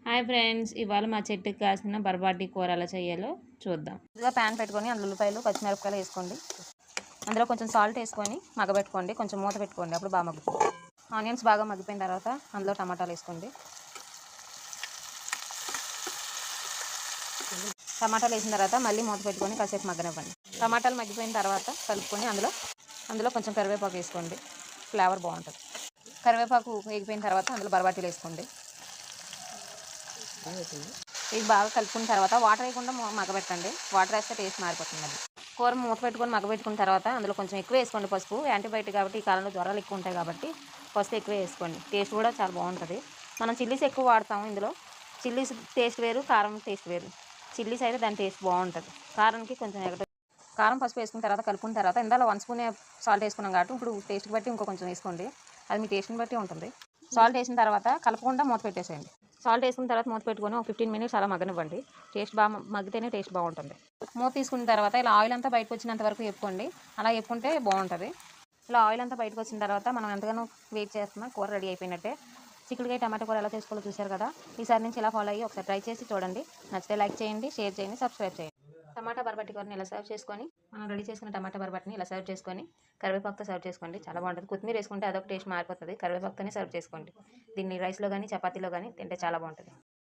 Hi friends, ఇవాళ మా చెట్టుకి కాసిన బర్బాటి కూర ఎలా చేయాలో చూద్దాం. ముందుగా ప్యాన్ పెట్టుకొని అందులో ఉల్లిపాయలు పచ్చిమిరపకాయలు వేసుకోండి. అందులో కొంచెం సాల్ట్ వేసుకొని మగ్గబెట్టుకోండి. కొంచెం మూత పెట్టుకోండి, అప్పుడు బాగా మగ్గుతుంది. ఆనియన్స్ బాగా మగ్గిపోయిన తర్వాత అందులో టమాటాలు వేసుకోండి. టమాటాలు వేసిన తర్వాత మళ్ళీ మూత పెట్టుకొని కాసేపు మగ్గనివ్వండి. టమాటాలు మగ్గిపోయిన తర్వాత కలుపుకొని అందులో కొంచెం కరివేపాకు వేసుకోండి. ఫ్లేవర్ బాగుంటుంది. కరివేపాకు వేగిపోయిన తర్వాత అందులో బర్బాటీలు వేసుకోండి. ఇది బాగా కలుపుకున్న తర్వాత వాటర్ వేయకుండా మగ్గబెట్టండి. వాటర్ వేస్తే టేస్ట్ మారిపోతుంది. అది కూర మూత పెట్టుకొని మగ్గబెట్టుకున్న తర్వాత అందులో కొంచెం ఎక్కువ వేసుకోండి పసుపు. యాంటీబయాటిక్ కాబట్టి ఈ కాలంలో జ్వరాలు ఎక్కువ ఉంటాయి కాబట్టి పసుపు ఎక్కువ వేసుకోండి. టేస్ట్ కూడా చాలా బాగుంటుంది. మనం చిల్లీస్ ఎక్కువ వాడతాము ఇందులో. చిల్లీస్ టేస్ట్ వేరు, కారం టేస్ట్ వేరు. చిల్లీస్ అయితే దాని టేస్ట్ బాగుంటుంది. కారంకి కొంచెం కారం పసుపు వేసుకున్న తర్వాత కలుపుకున్న తర్వాత ఇందులో 1 స్పూన్ సాల్ట్ వేసుకున్నాం కాబట్టి ఇప్పుడు టేస్ట్కి బట్టి ఇంకో కొంచెం వేసుకోండి. అది మీ టేస్ట్ని బట్టి ఉంటుంది. సాల్ట్ వేసిన తర్వాత కలపకుండా మూత పెట్టేసేయండి. సాల్ట్ వేసుకున్న తర్వాత మూత పెట్టుకొని ఒక 15 మినిట్స్ అలా మగ్గనివ్వండి. టేస్ట్ బాగా మగ్గితేనే టేస్ట్ బాగుంటుంది. మూత తీసుకున్న తర్వాత ఇలా ఆయిల్ అంతా బయటకు వచ్చినంత వరకు వేపుకోండి. అలా వేపుకుంటే బాగుంటుంది. ఇలా ఆయిల్ అంతా బయటకు వచ్చిన తర్వాత మనం ఎంతగానో వెయిట్ చేస్తున్నాం, కూర రెడీ అయిపోయినట్టే. చిక్కుడుకాయ టమాటా కూర ఎలా చేసుకోవాలో చూశారు కదా. ఈసారి నుంచి ఇలా ఫాలో అయ్యి ఒకసారి ట్రై చేసి చూడండి. నచ్చితే లైక్ చేయండి, షేర్ చేయండి, సబ్స్క్రైబ్ చేయండి. టమాటా బర్బటి కూరని ఇలా సర్వ్ చేసుకొని, మనం రెడీ చేసుకున్న టమాటా బర్బటిని ఇలా సర్వ్ చేసుకొని కరివేపాకుతో సర్వ్ చేసుకోండి. చాలా బాగుంటుంది. కొత్తిమీర వేసుకుంటే అదొక టేస్ట్ మారిపోతుంది. కరివేపాకుతోనే సర్వ్ చేసుకోండి. దీన్ని రైస్లో కానీ చపాతీలో కానీ తింటే చాలా బాగుంటుంది.